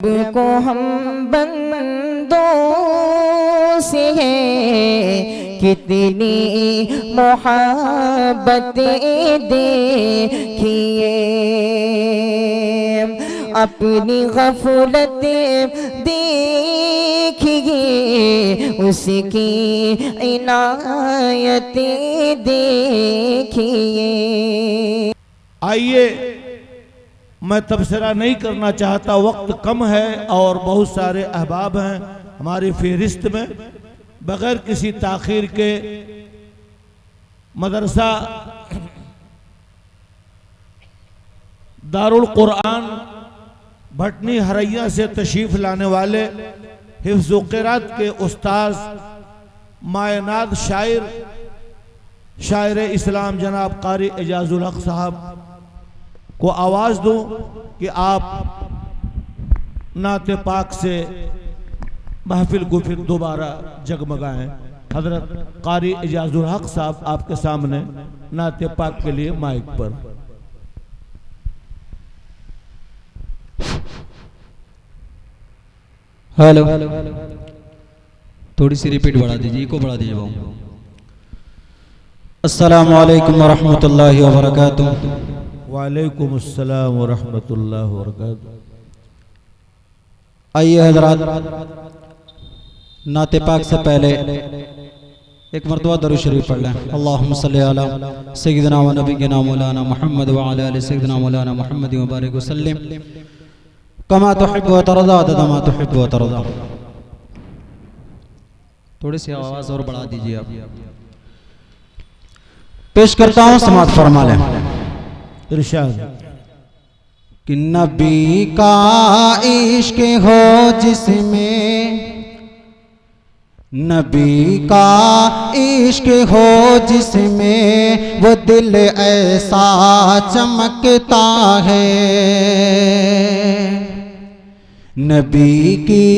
को हम बंदों से है कितनी मोहब्बतें देखिए, अपनी गफलत देखिए, उसकी इनायतें देखिए। आइए, मैं तबसरा नहीं करना चाहता, वक्त कम है और बहुत सारे अहबाब हैं हमारी फहरिस्त में। बगैर किसी ताखीर के मदरसा दारुल कुरान भटनी हरैया से तशरीफ़ लाने वाले हिफ्ज़ व क़िरात के उस्ताद मायनाद शायर इस्लाम जनाब कारी एजाजुल हक साहब को आवाज़ दूं कि आप नाते पाक से महफिल को फिर दोबारा जगमगाएं। हजरत कारी एजाजुल हक साहब आपके सामने नाते पाक के लिए माइक पर। हेलो, थोड़ी सी रिपीट बढ़ा दीजिए, को बढ़ा दीजिए भाऊ। अस्सलामु अलैकुम वरहमतुल्लाहि वबरकातुहू। वालेकुम अस्सलाम व रहमतुल्लाहि व बरकातहू। आइए हज़रात, नाते पाक से पहले एक मरतबा दरूद शरीफ पढ़ लें। अल्लाहुम्मा सल्ली अला सय्यिदिना व नबिय्यिना मौलाना मुहम्मद व अला आलि सय्यिदिना मौलाना मुहम्मद व बारिक व सल्लिम कमा तुहिब्बु व तरदा अदद मा तुहिब्बु व तरदा। थोड़ी सी आवाज़ और बढ़ा दीजिए आप। पेश करता हूँ, समाअत फरमा लें। इरशाद कि नबी का इश्क हो जिसमें, नबी का इश्क हो जिसमें, वो दिल ऐसा चमकता है। नबी की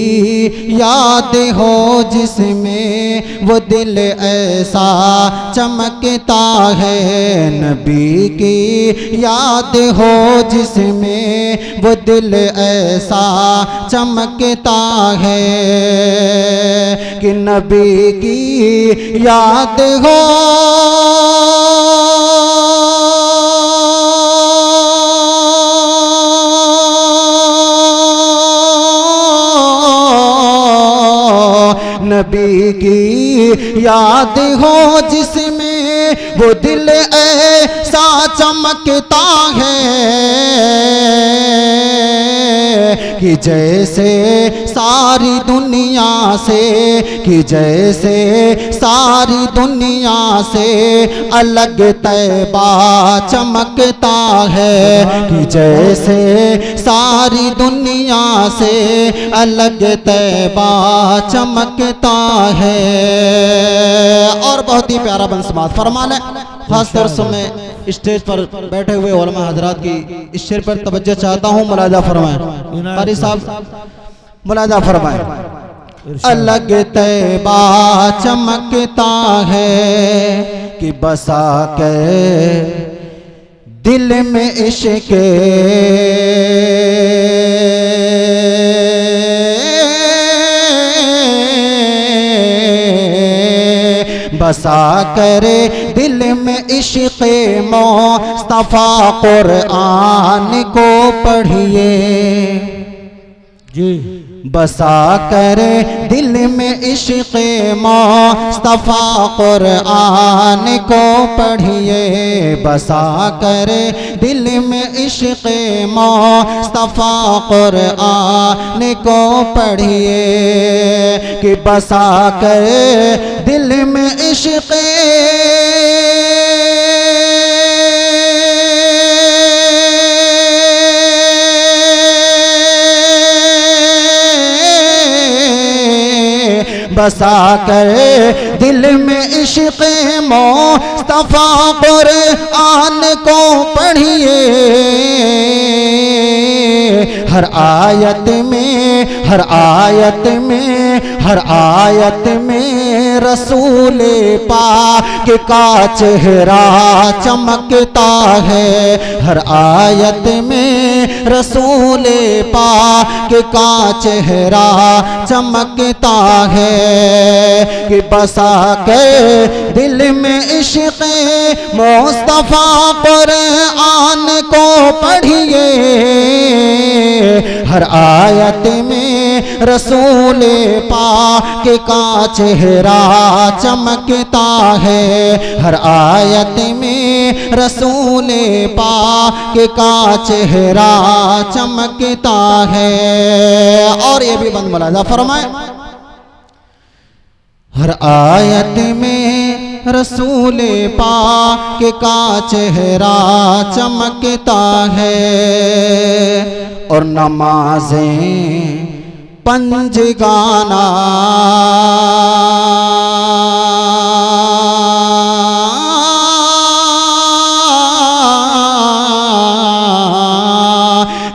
याद हो जिसमें, वो दिल ऐसा चमकता है। नबी की याद हो जिसमें, वो दिल ऐसा चमकता है कि नबी की याद हो नबी की याद हो जिसमें, वो दिल ऐसा चमकता है कि जैसे सारी दुनिया से, कि जैसे सारी दुनिया से अलग तैबा चमकता है। कि जैसे सारी दुनिया से अलग तैबा चमकता है। और बहुत ही प्यारा बंसमात फरमा लें। खास तौर से मैं स्टेज पर बैठे हुए उलमा हजरात की इस शेर पर तवज्जो चाहता हूँ, मुलाजा फरमाएं। कारी साहब मुलाजा फरमाएं। अलग तैबा चमकता है कि बसा के दिल में इश्क बसा करे दिल में इश्क़ मुस्तफ़ा। कुरान को पढ़िए जी, बसा करे दिल में इश्क़ मुस्तफ़ा। कुरान को पढ़िए, बसा करे दिल में इश्क़ मुस्तफ़ा। कुरान को पढ़िए कि बसा करे दिल में इश्क़ बसा कर दिल में इश्क़ मुस्तफ़ा। कुरान को पढ़िए हर आयत में, हर आयत में, हर आयत में रसूल पाक का चेहरा चमकता है। हर आयत में रसूल पाक का चेहरा चमकता है कि बसा के दिल में इश्क़ मुस्तफ़ा कुरान को पढ़िए। हर आयत में रसूल पाक का चेहरा चमकता है। हर आयत में रसूल पाक का चेहरा चमकता है। और ये भी बंद मुलाजा फरमाए, हर आयत में रसूल पाक का चेहरा चमकता है। और नमाजें पंज गाना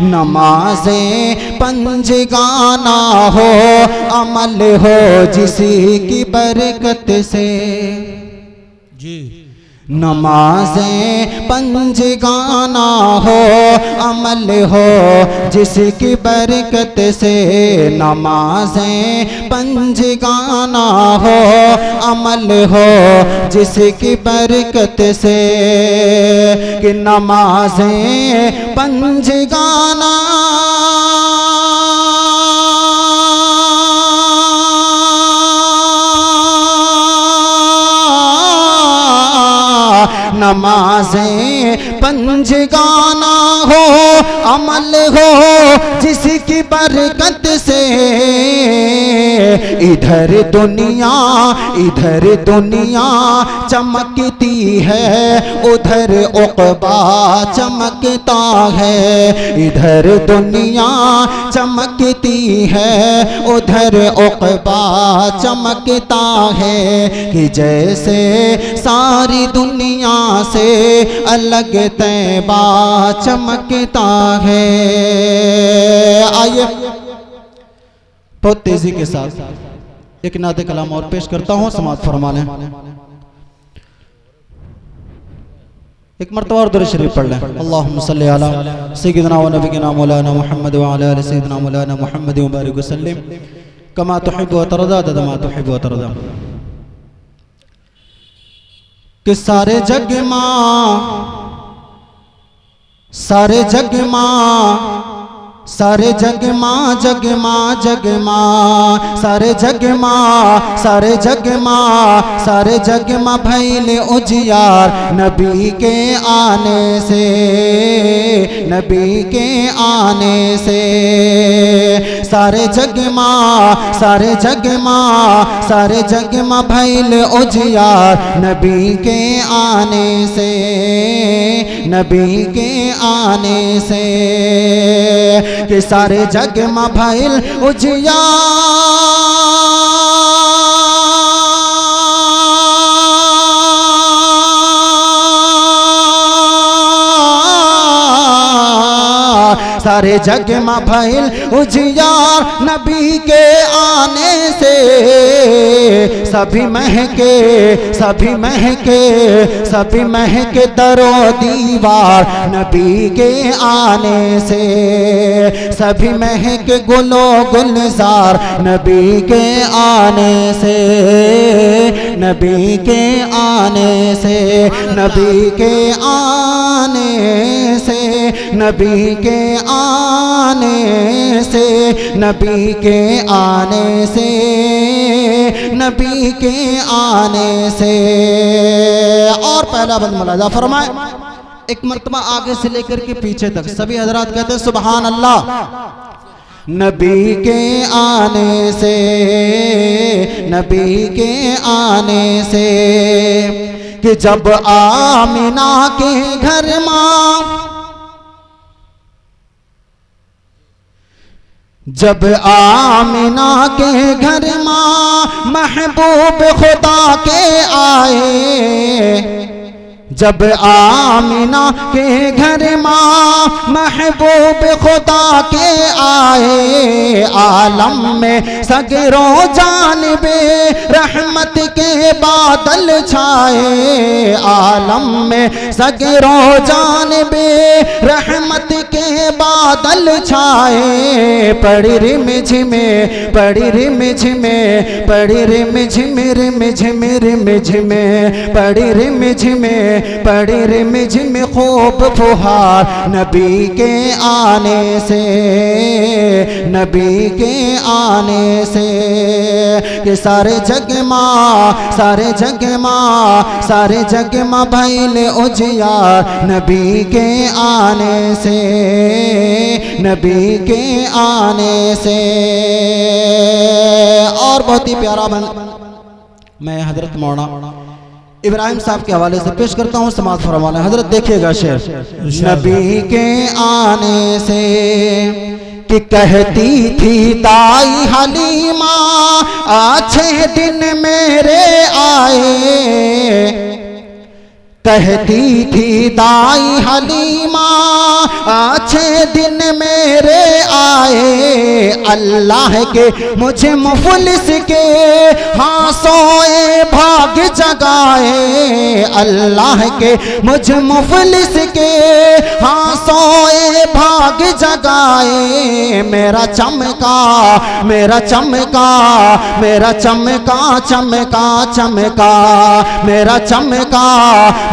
नमाजें पंज गाना हो, अमल हो जिसी की बरकत से। जी नमाजें पंज गाना हो, अमल हो जिसकी बरकत से। नमाजें पंज गाना हो, अमल हो जिसकी बरकत से। कि नमाजें पंज गाना नमाजें पंज गाना हो, अमल हो जिसकी बरकत से। इधर दुनिया चमकती है, उधर उक़बा चमकता है। इधर दुनिया चमकती है, उधर उक़बा चमकता है। कि जैसे सारी दुनिया से अलग तैबा चमकता है। आइए बहुत तेजी के साथ एक नाते कलाम और पेश करता हूं, समाअत फरमा लें। एक मरतबा और दुरूद शरीफ पढ़ लें। अल्लाहुम्मा सल्ली अला सय्यिदिना व नबियिना मौलाना मुहम्मद व अला आलि सय्यिदिना मौलाना मुहम्मद व बारिक वसल्लिम कमा तुहिब्बु व तरदा तमा तुहिब्बु व तरदा। कि सारे जग मां, सारे जग मां, सारे जग मां, जग मां, जग मां, सारे जग मां, सारे जग मां, सारे जग मां भइले उजियार नबी के आने से, नबी के आने से। सारे जग मां, सारे जग मां, सारे जग मां भइले उजियार नबी के आने से, नबी के आने से। कि सारे जग में भइल उजियार सारे जग में भइल उजियार नबी के आने से। सभी महके, सभी महके, सभी महके दरो दीवार नबी के आने से। सभी महके गुलो गुलजार नबी के आने से, नबी के आने से, नबी के आने से, नबी के आने से, नबी के आने से, नबी के आने से। और पहला बंद मुलाजा फरमाए, एक मर्तबा आगे से लेकर के पीछे तक सभी हजरात कहते हैं सुभान अल्लाह। नबी के आने से, नबी के आने से। कि जब आमिना के घर मां, जब आमिना के घर मां महबूब खुदा के आए, जब आमिना के घर माँ महबूब खुदा के आए, आलम में सगरों जानिबे रहमत के बादल छाए, आलम में सगरों जानिबे रहमत के बादल छाए। पड़ी रिम झिमे पड़ी रिम झिमे पड़ी रिम झिमे रिम झिमे रिम झिमे पड़ी रिम झिमे पड़ी रिम झिमे खूब फुहार नबी के आने से, नबी के आने से। कि सारे जग माँ सारे जग माँ सारे जग माँ भइले उजियार नबी के आने से, नबी के आने से। और बहुत ही प्यारा मैं हजरत मौलाना इब्राहिम साहब के हवाले से पेश करता हूँ, समाज फरमाना। हजरत देखिएगा शेर। नबी के आने से कि कहती थी दाई हलीमा अच्छे दिन मेरे आए, कहती थी दाई हलीमा अच्छे दिन मेरे आए। अल्लाह के मुझे मुफलिस के हाँ सोए भाग जगाए, अल्लाह के मुझे मुफलिस के हाँ सोए भाग जगाए। मेरा चमका मेरा चमका मेरा चमका चमका चमका मेरा चमका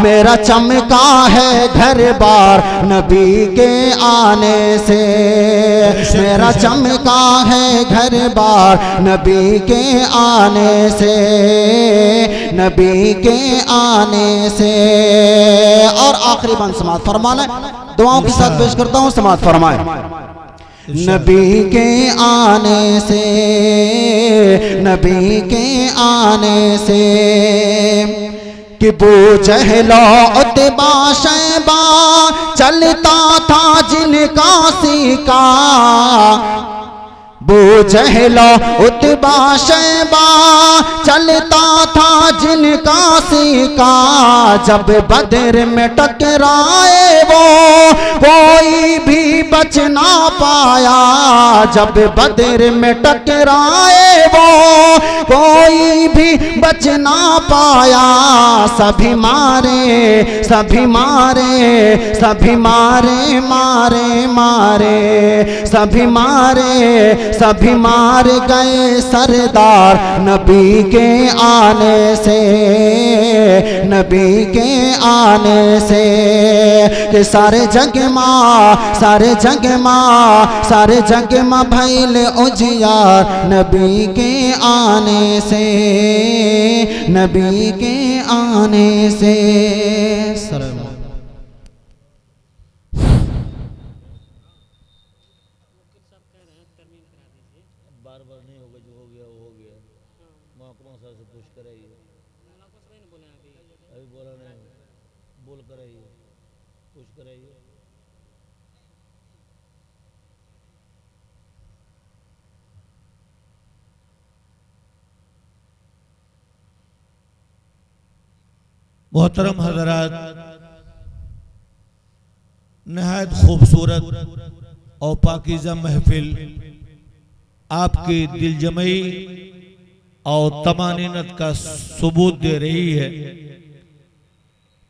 मेरा चमका है घर बार नबी के आने से, मेरा चमका है घर बार नबी के आने से, नबी के आने से। और आखिरी बंद समात फरमाना दुआओं के साथ पेश करता हूँ, समात फरमाए। नबी के आने से, नबी के आने से कि बू जहलो उतबा शैबा चलता था जिनका सीका, बू जहलो उतबा शैबा चलता था जिनका सीका। जब बदर में टकराए वो कोई भी बच ना पाया, जब बदर में टकराए वो कोई भी बच ना पाया। सभी मारे सभी मारे सभी मारे मारे मारे सभी मारे सभी मार गए सरदार नबी के आने से, नबी के आने से। कि सारे जग माँ सारे जग माँ सारे जग माँ भइले उजियार नबी के आने से, नबी के आने से। बार बार नहीं होगा, जो हो गया वो हो गया। महकमा साहब से पूछ कर आइए, अभी बोला नहीं, बोल कर आइए, पूछ कर आइए। मोहतरम हजरात, नहायत खूबसूरत और पाकीज़ा महफिल आपकी दिलजमई और तमानीनत का सबूत दे रही है।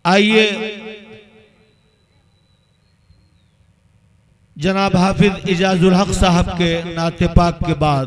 आइए जनाब हाफिज इजाजुल हक साहब के नाते पाक के बाद